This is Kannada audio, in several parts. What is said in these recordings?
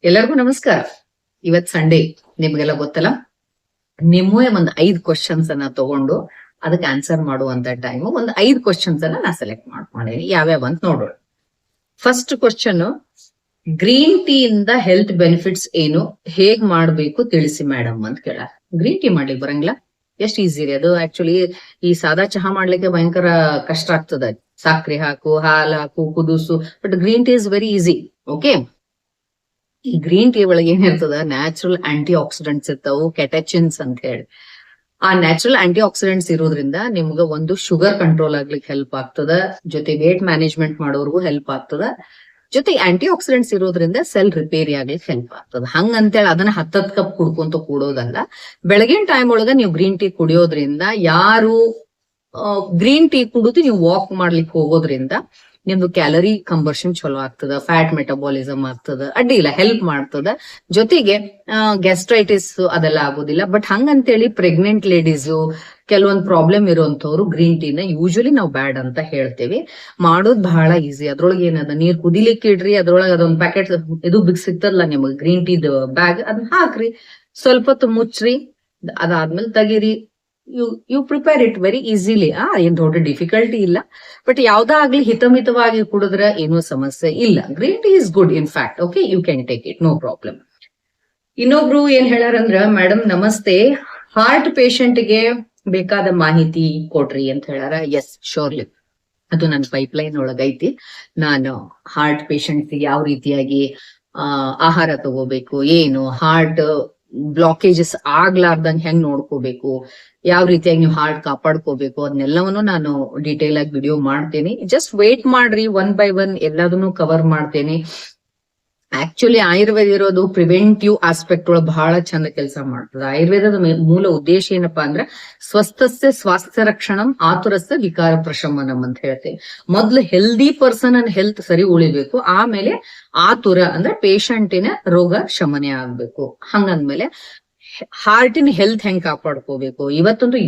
ಎಲ್ಲರಿಗೂ ನಮಸ್ಕಾರ. ಇವತ್ ಸಂಡೇ ನಿಮ್ಗೆಲ್ಲ ಗೊತ್ತಲ್ಲ, ನಿಮ್ಮೇ ಒಂದ್ 5 ಕ್ವಶನ್ಸ್ ಅನ್ನ ತಗೊಂಡು ಅದಕ್ಕೆ ಆನ್ಸರ್ ಮಾಡುವಂತ ಟೈಮ್ ಒಂದ್ 5 ಕ್ವಶನ್ಸ್ ಅನ್ನ ನಾ ಸೆಲೆಕ್ಟ್ ಮಾಡ್ಕೊಂಡಿನಿ. ಯಾವ್ಯಾವ ಅಂತ ನೋಡೋಣ. ಫಸ್ಟ್ ಕ್ವಶನ್, ಗ್ರೀನ್ ಟೀ ಇಂದ ಹೆಲ್ತ್ ಬೆನಿಫಿಟ್ಸ್ ಏನು, ಹೇಗ್ ಮಾಡ್ಬೇಕು ತಿಳಿಸಿ ಮೇಡಮ್ ಅಂತ ಕೇಳ. ಗ್ರೀನ್ ಟೀ ಮಾಡ್ಲಿಕ್ಕೆ ಬರಂಗಿಲ್ಲ? ಎಷ್ಟ್ ಈಸಿ ರೀ ಅದು. ಆಕ್ಚುಲಿ ಈ ಸಾದಾ ಚಹಾ ಮಾಡ್ಲಿಕ್ಕೆ ಭಯಂಕರ ಕಷ್ಟ ಆಗ್ತದ. ಸಕ್ರೆ ಹಾಕು, ಹಾಲು ಹಾಕು, ಕುದಿಸು. But green tea is very easy. Okay, ಈ ಗ್ರೀನ್ ಟೀ ಒಳಗೆ ಏನಿರ್ತದ, ನ್ಯಾಚುರಲ್ ಆಂಟಿ ಆಕ್ಸಿಡೆಂಟ್ಸ್ ಇರ್ತಾವು, ಕೆಟಚಿನ್ಸ್ ಅಂತ ಹೇಳಿ. ಆ ನ್ಯಾಚುರಲ್ ಆಂಟಿ ಆಕ್ಸಿಡೆಂಟ್ಸ್ ಇರೋದ್ರಿಂದ ನಿಮ್ಗ ಒಂದು ಶುಗರ್ ಕಂಟ್ರೋಲ್ ಆಗ್ಲಿಕ್ಕೆ ಹೆಲ್ಪ್ ಆಗ್ತದ, ಜೊತೆ ವೇಟ್ ಮ್ಯಾನೇಜ್ಮೆಂಟ್ ಮಾಡೋರ್ಗು ಹೆಲ್ಪ್ ಆಗ್ತದ, ಜೊತೆ ಆಂಟಿ ಆಕ್ಸಿಡೆಂಟ್ಸ್ ಇರೋದ್ರಿಂದ ಸೆಲ್ ರಿಪೇರಿ ಆಗ್ಲಿಕ್ಕೆ ಹೆಲ್ಪ್ ಆಗ್ತದ. ಹಂಗಂತೇಳಿ ಅದನ್ನ 10 ಕಪ್ ಕುಡ್ಕೊಂತ ಕೂಡೋದಲ್ಲ. ಬೆಳಗಿನ ಟೈಮ್ ಒಳಗ ನೀವು ಗ್ರೀನ್ ಟೀ ಕುಡಿಯೋದ್ರಿಂದ, ಯಾರು ಗ್ರೀನ್ ಟೀ ಕುಡಿದು ನೀವು ವಾಕ್ ಮಾಡ್ಲಿಕ್ಕೆ ಹೋಗೋದ್ರಿಂದ ನಿಮ್ದು ಕ್ಯಾಲರಿ ಕಂಬರ್ಷನ್ ಚಲೋ ಆಗ್ತದ, ಫ್ಯಾಟ್ ಮೆಟಬಾಲಿಸಮ್ ಆಗ್ತದ, ಅಡ್ಡಿ ಇಲ್ಲ, ಹೆಲ್ಪ್ ಮಾಡ್ತದ. ಜೊತೆಗೆ ಗ್ಯಾಸ್ಟ್ರೈಟಿಸ್ ಅದೆಲ್ಲ ಆಗೋದಿಲ್ಲ. ಬಟ್ ಹಂಗಂತೇಳಿ ಪ್ರೆಗ್ನೆಂಟ್ ಲೇಡೀಸು, ಕೆಲವೊಂದು ಪ್ರಾಬ್ಲಮ್ ಇರುವಂತವ್ರು ಗ್ರೀನ್ ಟೀನ ಯೂಶಲಿ ನಾವು ಬ್ಯಾಡ್ ಅಂತ ಹೇಳ್ತೇವೆ. ಮಾಡೋದ್ ಬಹಳ ಈಸಿ. ಅದ್ರೊಳಗೆ ಏನದ, ನೀರ್ ಕುದಿಲಿಕ್ಕೆ ಇಡ್ರಿ, ಅದ್ರೊಳಗೆ ಅದೊಂದ್ ಪ್ಯಾಕೆಟ್ ಇದು ಬಿಗ್ ಸಿಗ್ತದಲ್ಲ ನಿಮಗ್ ಗ್ರೀನ್ ಟೀದ್ ಬ್ಯಾಗ್, ಅದನ್ನ ಹಾಕ್ರಿ, ಸ್ವಲ್ಪ ಹೊತ್ತು ಮುಚ್ಚ್ರಿ, ಅದಾದ್ಮೇಲೆ ತೆಗೀರಿ. You prepare it very easily. ಏನ್ ದೊಡ್ಡ ಡಿಫಿಕಲ್ಟಿ ಇಲ್ಲ. ಬಟ್ ಯಾವ್ದಾಗ್ಲಿ ಹಿತಮಿತವಾಗಿ ಕುಡಿದ್ರೆ ಏನೂ ಸಮಸ್ಯೆ ಇಲ್ಲ. Green tea is good in fact. Okay, you can take it, no problem. ಇನ್ನೊಬ್ರು ಏನ್ ಹೇಳಾರಂದ್ರ, ಮೇಡಮ್ ನಮಸ್ತೆ, ಹಾರ್ಟ್ ಪೇಷಂಟ್ಗೆ ಬೇಕಾದ ಮಾಹಿತಿ ಕೊಡ್ರಿ ಅಂತ ಹೇಳಾರ. ಎಸ್, ಶೋರ್ಲಿ, ಅದು ನನ್ನ ಪೈಪ್ಲೈನ್ ಒಳಗೈತಿ. ನಾನು ಹಾರ್ಟ್ ಪೇಷಂಟ್ ಯಾವ ರೀತಿಯಾಗಿ ಆಹಾರ ತಗೋಬೇಕು, ಏನು ಹಾರ್ಟ್ ಬ್ಲಾಕೇಜಸ್ ಆಗ್ಲಾರ್ದಂಗ್ ಹೆಂಗ್ ನೋಡ್ಕೋಬೇಕು, ಯಾವ ರೀತಿಯಾಗಿ ನೀವು ಹಾರ್ಟ್ ಕಾಪಾಡ್ಕೋಬೇಕು, ಅದನ್ನೆಲ್ಲವನ್ನು ನಾನು ಡೀಟೇಲ್ ಆಗಿ ವಿಡಿಯೋ ಮಾಡ್ತೇನೆ. ಜಸ್ಟ್ ವೇಟ್ ಮಾಡ್ರಿ, 1 by 1 ಎಲ್ಲದನ್ನು ಕವರ್ ಮಾಡ್ತೇನೆ. ಆಕ್ಚುಲಿ ಆಯುರ್ವೇದ ಇರೋದು ಪ್ರಿವೆಂಟಿವ್ ಆಸ್ಪೆಕ್ಟ್ ಒಳಗೆ ಬಹಳ ಚಂದ ಕೆಲಸ ಮಾಡ್ತದೆ. ಆಯುರ್ವೇದದ ಮೂಲ ಉದ್ದೇಶ ಏನಪ್ಪಾ ಅಂದ್ರೆ, ಸ್ವಸ್ಥಸ್ಯ ಸ್ವಾಸ್ಥ್ಯ ರಕ್ಷಣಂ ಆತುರಸ್ಯ ವಿಕಾರ ಪ್ರಶಮನಂ ಅಂತ ಹೇಳ್ತೇವೆ. ಮೊದ್ಲು ಹೆಲ್ದಿ ಪರ್ಸನ್ ಅನ್ನ ಹೆಲ್ತ್ ಸರಿ ಉಳಿಬೇಕು, ಆಮೇಲೆ ಆತುರ ಅಂದ್ರೆ ಪೇಷಂಟಿನ ರೋಗ ಶಮನೆ ಆಗ್ಬೇಕು. ಹಂಗಂದ್ಮೇಲೆ ಹಾರ್ಟಿನ ಹೆಲ್ತ್ ಹೆಂಗ್ ಕಾಪಾಡ್ಕೋಬೇಕು. ಇವತ್ತೊಂದು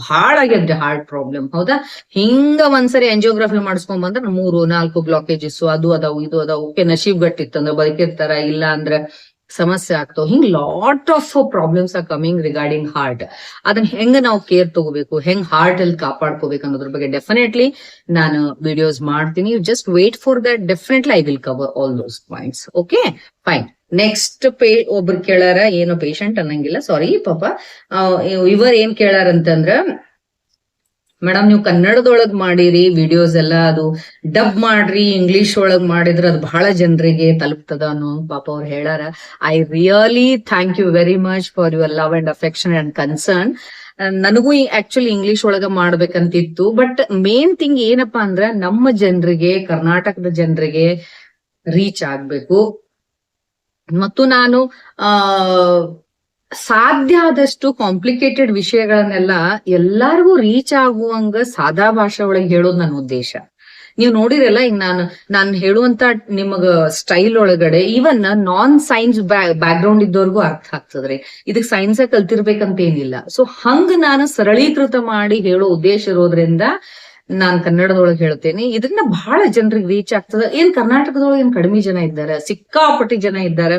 ಬಹಳ ಆಗ್ಯದ್ರಿ ಹಾರ್ಟ್ ಪ್ರಾಬ್ಲಮ್, ಹೌದಾ? ಹಿಂಗ ಒಂದ್ಸರಿ ಆಂಜಿಯೋಗ್ರಫಿ ಮಾಡಿಸ್ಕೊಂಡ್ ಬಂದ್ರೆ 3-4 ಬ್ಲಾಕೇಜಸ್ ಅದು ಅದಾವು, ಇದು ಅದಾವು. ಓಕೆ, ನಶೀಬ್ ಗಟ್ಟಿತ್ತಂದ್ರ ಬದುಕಿರ್ತಾರ, ಇಲ್ಲ ಅಂದ್ರೆ ಸಮಸ್ಯೆ ಆಗ್ತಾವ. ಹಿಂಗ್ lot of problems are coming regarding heart. ಅದನ್ನ ಹೆಂಗ ನಾವು ಕೇರ್ ತಗೋಬೇಕು, ಹೆಂಗ್ ಹಾರ್ಟ್ ಹೆಲ್ತ್ ಕಾಪಾಡ್ಕೋಬೇಕು ಅನ್ನೋದ್ರ ಬಗ್ಗೆ ಡೆಫಿನೆಟ್ಲಿ ನಾನು ವಿಡಿಯೋಸ್ ಮಾಡ್ತೀನಿ. You just wait for that. Definitely I will cover all those points. Okay, fine. Next ಒಬ್ರು ಕೇಳಾರ, ಏನೋ ಪೇಷಂಟ್ ಅನ್ನಂಗಿಲ್ಲ, ಸಾರಿ ಪಾಪ. ಇವರು ಏನ್ ಕೇಳಾರಂತಂದ್ರ, ಮೇಡಮ್ ನೀವು ಕನ್ನಡದೊಳಗ್ ಮಾಡಿರಿ ವಿಡಿಯೋಸ್ ಎಲ್ಲ, ಅದು ಡಬ್ ಮಾಡ್ರಿ ಇಂಗ್ಲಿಷ್ ಒಳಗ್ ಮಾಡಿದ್ರೆ ಅದು ಬಹಳ ಜನರಿಗೆ ತಲುಪ್ತದ ಅನ್ನೋ ಪಾಪ ಅವ್ರು ಹೇಳಾರ. I really thank you very much for your love and affection and concern. ನನಗೂ ಆಕ್ಚುಲಿ ಇಂಗ್ಲಿಷ್ ಒಳಗ ಮಾಡ್ಬೇಕಂತಿತ್ತು. ಬಟ್ ಮೇನ್ ಥಿಂಗ್ ಏನಪ್ಪಾ ಅಂದ್ರ, ನಮ್ಮ ಜನರಿಗೆ, ಕರ್ನಾಟಕದ ಜನರಿಗೆ ರೀಚ್ ಆಗ್ಬೇಕು. ಮತ್ತು ನಾನು ಸಾಧ್ಯ ಆದಷ್ಟು ಕಾಂಪ್ಲಿಕೇಟೆಡ್ ವಿಷಯಗಳನ್ನೆಲ್ಲ ಎಲ್ಲಾರ್ಗೂ ರೀಚ್ ಆಗುವಂಗ ಸಾದಾ ಭಾಷೆ ಒಳಗೆ ಹೇಳೋದು ನನ್ನ ಉದ್ದೇಶ. ನೀವು ನೋಡಿರಲ್ಲ, ಈಗ ನಾನು ಹೇಳುವಂತ ನಿಮಗ ಸ್ಟೈಲ್ ಒಳಗಡೆ ಈವನ್ ನಾನ್ ಸೈನ್ಸ್ ಬ್ಯಾಕ್ ಗ್ರೌಂಡ್ ಇದ್ದವ್ರಿಗೂ ಅರ್ಥ ಆಗ್ತದ್ರಿ. ಇದಕ್ ಸೈನ್ಸ್ ಕಲ್ತಿರ್ಬೇಕಂತ ಏನಿಲ್ಲ. ಸೊ ಹಂಗ ನಾನು ಸರಳೀಕೃತ ಮಾಡಿ ಹೇಳೋ ಉದ್ದೇಶ ಇರೋದ್ರಿಂದ ನಾನ್ ಕನ್ನಡದೊಳಗೆ ಹೇಳ್ತೇನೆ. ಇದನ್ನ ಬಹಳ ಜನರಿಗೆ ರೀಚ್ ಆಗ್ತದ. ಏನ್ ಕರ್ನಾಟಕದೊಳಗೆ ಏನ್ ಕಡಿಮೆ ಜನ ಇದ್ದಾರೆ, ಸಿಕ್ಕಾಪಟ್ಟಿ ಜನ ಇದ್ದಾರೆ.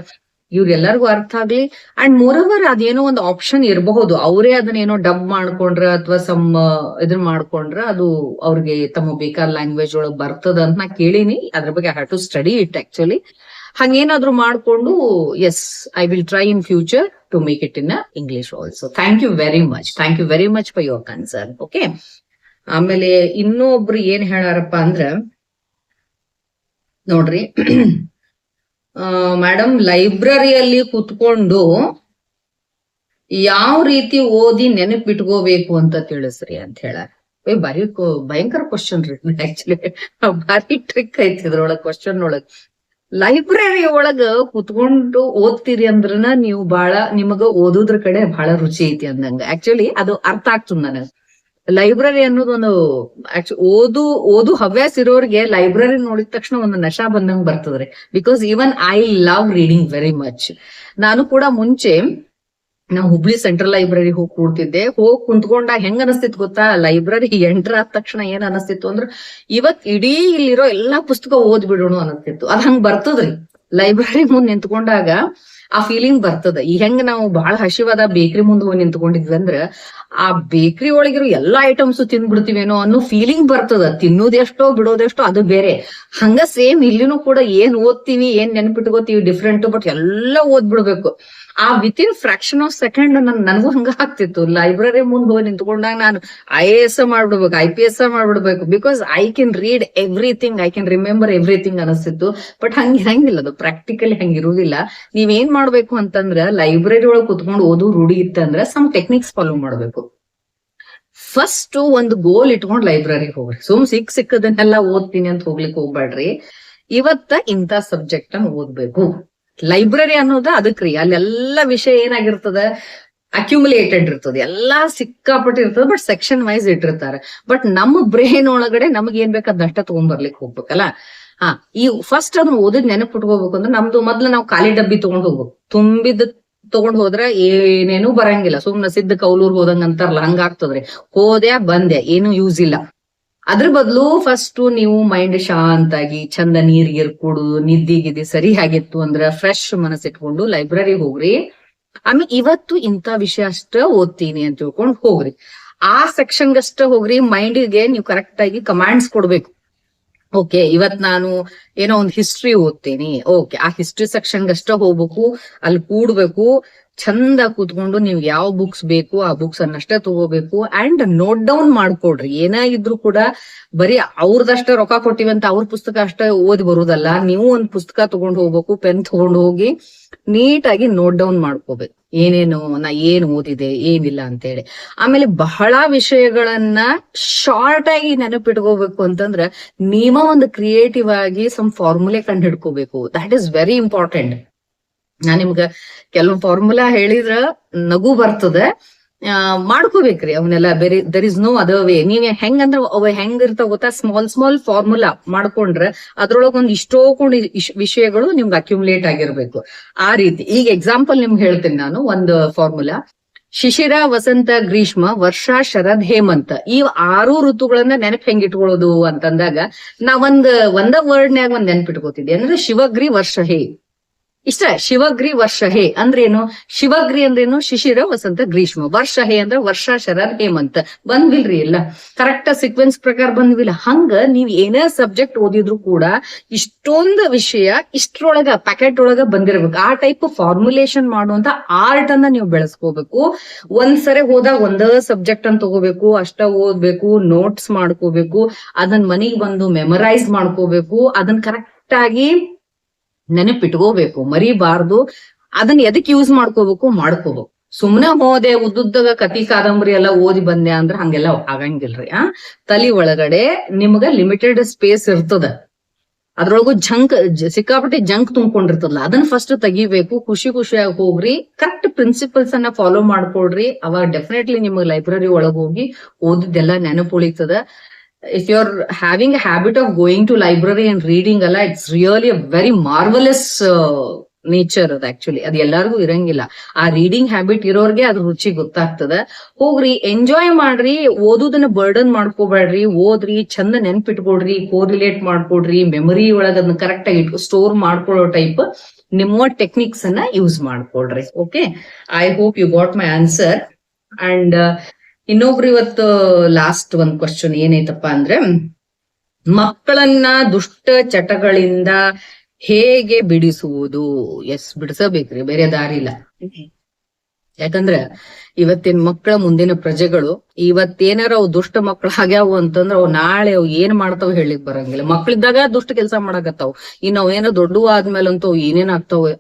ಇವ್ರೆಲ್ಲರಿಗೂ ಅರ್ಥ ಆಗ್ಲಿ. ಅಂಡ್ ಮೋರವರ್ ಅದೇನೋ ಒಂದು ಆಪ್ಷನ್ ಇರಬಹುದು, ಅವರೇ ಅದನ್ನೇನೋ ಡಬ್ ಮಾಡ್ಕೊಂಡ್ರ ಅಥವಾ ಇದನ್ನ ಮಾಡ್ಕೊಂಡ್ರ ಅದು ಅವ್ರಿಗೆ ತಮ್ಮ ಬೇಕಾದ ಲ್ಯಾಂಗ್ವೇಜ್ ಒಳಗ್ ಬರ್ತದ ಅಂತ ನಾ ಕೇಳಿನಿ. ಅದ್ರ ಬಗ್ಗೆ I have to study it actually. ಹಂಗೇನಾದ್ರು ಮಾಡ್ಕೊಂಡು, yes, I will try in future to make it in English also. Thank you very much, thank you very much for your concern. Okay, ಆಮೇಲೆ ಇನ್ನೊಬ್ರು ಏನ್ ಹೇಳಾರಪ್ಪ ಅಂದ್ರ, ನೋಡ್ರಿ ಮೇಡಮ್ ಲೈಬ್ರರಿಯಲ್ಲಿ ಕುತ್ಕೊಂಡು ಯಾವ ರೀತಿ ಓದಿ ನೆನಪು ಬಿಟ್ಕೋಬೇಕು ಅಂತ ತಿಳಿಸ್ರಿ ಅಂತ ಹೇಳಾರ. ಬಾರಿ ಭಯಂಕರ ಕ್ವಶನ್ ರೀ. ಆಕ್ಚುಲಿ ಬಾರಿ ಟ್ರಿಕ್ ಐತಿ ಇದ್ರೊಳಗ್ ಕ್ವಶನ್ ಒಳಗ್. ಲೈಬ್ರರಿ ಒಳಗ ಕುತ್ಕೊಂಡು ಓದ್ತೀರಿ ಅಂದ್ರನ ನೀವು ಬಹಳ, ನಿಮಗ ಓದೋದ್ರ ಕಡೆ ಬಹಳ ರುಚಿ ಐತಿ ಅಂದಂಗ. ಆಕ್ಚುಲಿ ಅದು ಅರ್ಥ ಆಗ್ತದ ನನಗ. ಲೈಬ್ರರಿ ಅನ್ನೋದೊಂದು ಓದು ಹವ್ಯಾಸ ಇರೋರಿಗೆ ಲೈಬ್ರರಿ ನೋಡಿದ ತಕ್ಷಣ ಒಂದು ನಶಾ ಬಂದಂಗ್ ಬರ್ತದ್ರಿ. Because even I love reading very much. ನಾನು ಕೂಡ ಮುಂಚೆ ನಾವು ಹುಬ್ಳಿ ಸೆಂಟ್ರಲ್ ಲೈಬ್ರರಿ ಹೋಗಿ ಕೂಡ್ತಿದ್ದೆ. ಹೋಗಿ ಕುಂತ್ಕೊಂಡಾಗ ಹೆಂಗ್ ಅನಸ್ತಿತ್ತು ಗೊತ್ತಾ, ಲೈಬ್ರರಿ ಎಂಟರ್ ಆದ ತಕ್ಷಣ ಏನ್ ಅನಸ್ತಿತ್ತು ಅಂದ್ರ, ಇವತ್ ಇಡೀ ಇಲ್ಲಿರೋ ಎಲ್ಲಾ ಪುಸ್ತಕ ಓದ್ಬಿಡೋಣ ಅನಸ್ತಿತ್ತು. ಅದ್ ಹಂಗ್ ಬರ್ತದ್ರಿ. ಲೈಬ್ರರಿ ಮುಂದ್ ನಿಂತ್ಕೊಂಡಾಗ ಆ ಫೀಲಿಂಗ್ ಬರ್ತದ. ಈ ಹೆಂಗ್ ನಾವು ಬಹಳ ಹಸಿವಾದ ಬೇಕ್ರಿ ಮುಂದ್ ಹೋಗಿ ನಿಂತ್ಕೊಂಡಿದ್ವಿ ಅಂದ್ರ ಆ ಬೇಕ್ರಿ ಒಳಗಿರೋ ಎಲ್ಲಾ ಐಟಮ್ಸ್ ತಿಂದ್ಬಿಡ್ತೀವೇನೋ ಅನ್ನೋ ಫೀಲಿಂಗ್ ಬರ್ತದ. ತಿನ್ನೋದೆಷ್ಟೋ ಬಿಡೋದೆಷ್ಟೋ ಅದು ಬೇರೆ. ಹಂಗ ಸೇಮ್ ಇಲ್ಲಿನೂ ಕೂಡ ಏನ್ ಓದ್ತೀವಿ ಏನ್ ನೆನ್ಪಿಟ್ಕೋತೀವಿ ಡಿಫ್ರೆಂಟ್, ಬಟ್ ಎಲ್ಲಾ ಓದ್ಬಿಡ್ಬೇಕು. ಆ ವಿತಿನ್ ಫ್ರಾಕ್ಷನ್ ಆಫ್ ಸೆಕೆಂಡ್ ನನಗೂ ಹಂಗ ಆಗ್ತಿತ್ತು. ಲೈಬ್ರರಿ ಮುಂದ್ ಹೋಗಿ ನಿಂತ್ಕೊಂಡಾಗ ನಾನು IAS ಮಾಡ್ಬಿಡ್ಬೇಕು, IPS ಮಾಡ್ಬಿಡ್ಬೇಕು. Because I can read everything, I can remember everything ಅನಿಸ್ತಿತ್ತು. ಬಟ್ ಹಂಗಿರಂಗಿಲ್ಲ, ಅದು ಪ್ರಾಕ್ಟಿಕಲಿ ಹಂಗಿರುವುದಿಲ್ಲ. ನೀವೇನ್ ಮಾಡ್ಬೇಕು ಅಂತಂದ್ರ ಲೈಬ್ರರಿ ಒಳಗೆ ಕುತ್ಕೊಂಡು ಓದು ರೂಢಿ ಇತ್ತಂದ್ರ ಸಮ್ ಟೆಕ್ನಿಕ್ಸ್ ಫಾಲೋ ಮಾಡ್ಬೇಕು. ಫಸ್ಟ್ ಒಂದು ಗೋಲ್ ಇಟ್ಕೊಂಡು ಲೈಬ್ರರಿಗೆ ಹೋಗ್ರಿ. ಸಿಕ್ಕದನ್ನೆಲ್ಲ ಓದ್ತೀನಿ ಅಂತ ಹೋಗ್ಲಿಕ್ಕೆ ಹೋಗ್ಬೇಡ್ರಿ. ಇವತ್ತ ಇಂಥ ಸಬ್ಜೆಕ್ಟ್ ಅನ್ನ ಓದ್ಬೇಕು. ಲೈಬ್ರರಿ ಅನ್ನೋದ ಅದಕ್ರಿ, ಅಲ್ಲೆಲ್ಲಾ ವಿಷಯ ಏನಾಗಿರ್ತದ, ಅಕ್ಯುಮುಲೇಟೆಡ್ ಇರ್ತದೆ, ಎಲ್ಲಾ ಸಿಕ್ಕಾಪಟ್ಟಿ ಇರ್ತದೆ. ಬಟ್ ಸೆಕ್ಷನ್ ವೈಸ್ ಇಟ್ಟಿರ್ತಾರೆ. ಬಟ್ ನಮ್ಮ ಬ್ರೈನ್ ಒಳಗಡೆ ನಮ್ಗೆ ಏನ್ ಬೇಕಾದಷ್ಟ ತಗೊಂಡ್ಬರ್ಲಿಕ್ಕೆ ಹೋಗ್ಬೇಕಲ್ಲ. ಈ ಫಸ್ಟ್ ಅದನ್ನ ಓದಿದ್ ನೆನಪಿಟ್ಕೋಬೇಕು ಅಂದ್ರೆ ನಮ್ದು ಮೊದ್ಲು ನಾವು ಖಾಲಿ ಡಬ್ಬಿ ತಗೊಂಡ್ ಹೋಗ್ಬೇಕು. ತುಂಬಿದ್ ತಗೊಂಡ್ ಹೋದ್ರೆ ಏನೇನು ಬರಂಗಿಲ್ಲ. ಸುಮ್ನ ಸಿದ್ಧ ಕೌಲೂರ್ ಹೋದಂಗ ಅಂತಾರಲ್ಲ, ಹಂಗಾಗ್ತದ್ರಿ. ಹೋದ್ಯಾ ಬಂದ್ಯಾ, ಏನು ಯೂಸ್ ಇಲ್ಲ. ಅದ್ರ ಬದಲು ಫಸ್ಟ್ ನೀವು ಮೈಂಡ್ ಶಾಂತಾಗಿ ಚಂದ ನೀರ್ ಕುಡು, ನಿದ್ದಿ ಸರಿ ಆಗಿತ್ತು ಅಂದ್ರ ಫ್ರೆಶ್ ಮನಸ್ಸಿಟ್ಕೊಂಡು ಲೈಬ್ರರಿ ಹೋಗ್ರಿ. ಆಮೇಲೆ ಇವತ್ತು ಇಂಥ ವಿಷಯ ಅಷ್ಟ ಓದ್ತೀನಿ ಅಂತ ತಿಳ್ಕೊಂಡು ಹೋಗ್ರಿ. ಆ ಸೆಕ್ಷನ್ಗಷ್ಟ ಹೋಗ್ರಿ. ಮೈಂಡಿಗೆ ನೀವು ಕರೆಕ್ಟ್ ಆಗಿ ಕಮಾಂಡ್ಸ್ ಕೊಡ್ಬೇಕು. ಓಕೆ, ಇವತ್ ನಾನು ಏನೋ ಒಂದು ಹಿಸ್ಟ್ರಿ ಓದ್ತೀನಿ, ಓಕೆ ಆ ಹಿಸ್ಟ್ರಿ ಸೆಕ್ಷನ್ಗಷ್ಟ ಹೋಗ್ಬೇಕು, ಅಲ್ಲಿ ಕೂಡ್ಬೇಕು. ಚಂದ ಕೂತ್ಕೊಂಡು ನೀವು ಯಾವ ಬುಕ್ಸ್ ಬೇಕು ಆ ಬುಕ್ಸ್ ಅನ್ನಷ್ಟೇ ತಗೋಬೇಕು. ಅಂಡ್ ನೋಟ್ ಡೌನ್ ಮಾಡ್ಕೊಡ್ರಿ. ಏನಾಗಿದ್ರು ಕೂಡ ಬರೀ ಅವ್ರದಷ್ಟೇ ರೊಕ್ಕ ಕೊಟ್ಟಿವಂತ ಅವ್ರ ಪುಸ್ತಕ ಅಷ್ಟೇ ಓದಿ ಬರುದಲ್ಲ. ನೀವು ಒಂದ್ ಪುಸ್ತಕ ತಗೊಂಡ್ ಹೋಗ್ಬೇಕು, ಪೆನ್ ತಗೊಂಡ್ ಹೋಗಿ ನೀಟಾಗಿ ನೋಟ್ ಡೌನ್ ಮಾಡ್ಕೋಬೇಕು. ಏನೇನು ನಾ ಏನ್ ಓದಿದೆ ಏನಿಲ್ಲ ಅಂತೇಳಿ. ಆಮೇಲೆ ಬಹಳ ವಿಷಯಗಳನ್ನ ಶಾರ್ಟ್ ಆಗಿ ನೆನಪಿಟ್ಕೋಬೇಕು ಅಂತಂದ್ರ ನೀವ ಒಂದು ಕ್ರಿಯೇಟಿವ್ ಆಗಿ ಸಮ್ ಫಾರ್ಮುಲೆ ಕಂಡು ಹಿಡ್ಕೋಬೇಕು. That is very important. ನಾನ್ ನಿಮ್ಗ ಕೆಲವು ಫಾರ್ಮುಲಾ ಹೇಳಿದ್ರ ನಗು ಬರ್ತದೆ, ಮಾಡ್ಕೋಬೇಕ್ರಿ ಅವನ್ನೆಲ್ಲ. ಬೇರೆ there is no other way. ನೀವ್ ಹೆಂಗಂದ್ರ ಅವ ಹೆಂಗಿರ್ತಾವ ಗೊತ್ತಾ, ಸ್ಮಾಲ್ ಫಾರ್ಮುಲಾ ಮಾಡ್ಕೊಂಡ್ರೆ ಅದ್ರೊಳಗ ಒಂದ್ ಇಷ್ಟೋಕೊಂಡು ವಿಷಯಗಳು ನಿಮ್ಗೆ ಅಕ್ಯುಮುಲೇಟ್ ಆಗಿರ್ಬೇಕು. ಆ ರೀತಿ ಈಗ ಎಕ್ಸಾಂಪಲ್ ನಿಮ್ಗೆ ಹೇಳ್ತೀನಿ ನಾನು ಒಂದು ಫಾರ್ಮುಲಾ. ಶಿಶಿರ, ವಸಂತ, ಗ್ರೀಷ್ಮ, ವರ್ಷ, ಶರದ್, ಹೇಮಂತ. ಈ 6 ಋತುಗಳನ್ನ ನೆನಪು ಹೆಂಗಿಟ್ಕೊಳ್ಳೋದು ಅಂತಂದಾಗ ಒಂದ ವರ್ಡ್ನ್ಯಾಗ ಒಂದ್ ನೆನಪಿಟ್ಕೋತಿದ್ದೆ ಅಂದ್ರೆ ಶಿವಗ್ರಿ ವರ್ಷ ಹೇ. ಇಷ್ಟ, ಶಿವಗ್ರಿ ವರ್ಷ ಹೇ ಅಂದ್ರೇನು? ಶಿವಗ್ರಿ ಅಂದ್ರೇನು? ಶಿಶಿರ, ವಸಂತ, ಗ್ರೀಷ್ಮ. ವರ್ಷ ಹೇ ಅಂದ್ರೆ ವರ್ಷ, ಶರದ್, ಹೇಮಂತ. ಬಂದ್ವಿಲ್ರಿ ಎಲ್ಲ ಕರೆಕ್ಟ್ ಸೀಕ್ವೆನ್ಸ್ ಪ್ರಕಾರ ಬಂದ್ವಿಲ್ಲ. ಹಂಗ ನೀವ್ ಏನೇ ಸಬ್ಜೆಕ್ಟ್ ಓದಿದ್ರು ಕೂಡ ಇಷ್ಟೊಂದು ವಿಷಯ ಇಷ್ಟ್ರೊಳಗ ಪ್ಯಾಕೆಟ್ ಒಳಗ ಬಂದಿರ್ಬೇಕು. ಆ ಟೈಪ್ ಫಾರ್ಮುಲೇಷನ್ ಮಾಡುವಂತ ಆರ್ಟ್ ಅನ್ನ ನೀವು ಬೆಳೆಸ್ಕೋಬೇಕು. ಒಂದ್ಸರಿ ಹೋದಾಗ ಒಂದೇ ಸಬ್ಜೆಕ್ಟ್ ಅನ್ನ ತಗೋಬೇಕು, ಅಷ್ಟ ಓದ್ಬೇಕು, ನೋಟ್ಸ್ ಮಾಡ್ಕೋಬೇಕು, ಅದನ್ನ ಮನೆಗ್ ಬಂದು ಮೆಮರೈಸ್ ಮಾಡ್ಕೋಬೇಕು, ಅದನ್ನ ಕರೆಕ್ಟ್ ಆಗಿ ನೆನಪಿಟ್ಕೋಬೇಕು, ಮರಿಬಾರ್ದು. ಅದನ್ನ ಎದಕ್ ಯೂಸ್ ಮಾಡ್ಕೋಬೇಕು. ಸುಮ್ನೆ ಹೋದೆ ಉದ್ದುದ್ದಾಗ ಕತಿ ಕಾದಂಬರಿ ಎಲ್ಲ ಓದಿ ಬಂದೆ ಅಂದ್ರೆ ಹಂಗೆಲ್ಲ ಆಗಂಗಿಲ್ರಿ. ತಲಿ ಒಳಗಡೆ ನಿಮ್ಗ ಲಿಮಿಟೆಡ್ ಸ್ಪೇಸ್ ಇರ್ತದ, ಅದ್ರೊಳಗು ಸಿಕ್ಕಾಪಟ್ಟೆ ಜಂಕ್ ತುಂಬಿಕೊಂಡಿರ್ತದಲ್ಲ, ಅದನ್ನ ಫಸ್ಟ್ ತೆಗಿಬೇಕು. ಖುಷಿಯಾಗಿ ಹೋಗ್ರಿ, ಕರೆಕ್ಟ್ ಪ್ರಿನ್ಸಿಪಲ್ಸ್ ಅನ್ನ ಫಾಲೋ ಮಾಡ್ಕೊಳ್ರಿ. ಅವಾಗ ಡೆಫಿನೆಟ್ಲಿ ನಿಮ್ಗೆ ಲೈಬ್ರರಿ ಒಳಗ್ ಹೋಗಿ ಓದಿದ್ದೆಲ್ಲ ನೆನಪು ಉಳಿತದ. If you're having a habit of going to library and reading alla, it's really a very marvelous nature ಅದು. ಆಕ್ಚುಲಿ ಅದು ಎಲ್ಲರಿಗೂ ಇರಂಗಿಲ್ಲ. ಆ ರೀಡಿಂಗ್ ಹ್ಯಾಬಿಟ್ ಇರೋರ್ಗೆ ಅದ್ರ ರುಚಿ ಗೊತ್ತಾಗ್ತದ. ಹೋಗ್ರಿ, ಎಂಜಾಯ್ ಮಾಡ್ರಿ, ಓದುದನ್ನ ಬರ್ಡನ್ ಮಾಡ್ಕೋಬೇಡ್ರಿ. ಓದ್ರಿ, ಚಂದ ನೆನ್ಪಿಟ್ಕೊಡ್ರಿ, ಕೋರಿಲೇಟ್ ಮಾಡ್ಕೊಡ್ರಿ, ಮೆಮೊರಿ ಒಳಗ ಅದನ್ನ ಕರೆಕ್ಟ್ ಆಗಿ ಸ್ಟೋರ್ ಮಾಡ್ಕೊಳ್ಳೋ ಟೈಪ್ ನಿಮ್ಮ ಟೆಕ್ನಿಕ್ಸ್ ಅನ್ನ ಯೂಸ್ ಮಾಡ್ಕೊಡ್ರಿ. Okay, I hope you got my answer. And ಇನ್ನೊಬ್ರು ಇವತ್ತು ಲಾಸ್ಟ್ ಒಂದ್ ಕ್ವಶನ್ ಏನೈತಪ್ಪ ಅಂದ್ರೆ, ಮಕ್ಕಳನ್ನ ದುಷ್ಟ ಚಟಗಳಿಂದ ಹೇಗೆ ಬಿಡಿಸುವುದು? ಬಿಡಿಸಬೇಕ್ರಿ, ಬೇರೆ ದಾರಿ ಇಲ್ಲ. ಯಾಕಂದ್ರ ಇವತ್ತಿನ ಮಕ್ಕಳ ಮುಂದಿನ ಪ್ರಜೆಗಳು. ಇವತ್ತೇನಾರ ಅವು ದುಷ್ಟ ಮಕ್ಳು ಆಗ್ಯಾವು ಅಂತಂದ್ರ ಅವ್ ನಾಳೆ ಅವ್ ಏನ್ ಮಾಡ್ತಾವ ಹೇಳಿಕ್ ಬರಂಗಿಲ್ಲ. ಮಕ್ಳಿದ್ದಾಗ ದುಷ್ಟ ಕೆಲ್ಸ ಮಾಡಕತ್ತಾವ್, ಇನ್ ಅವ್ ಏನೋ ದೊಡ್ಡವು ಆದ್ಮೇಲಂತೂ ಏನೇನ್ ಆಗ್ತಾವ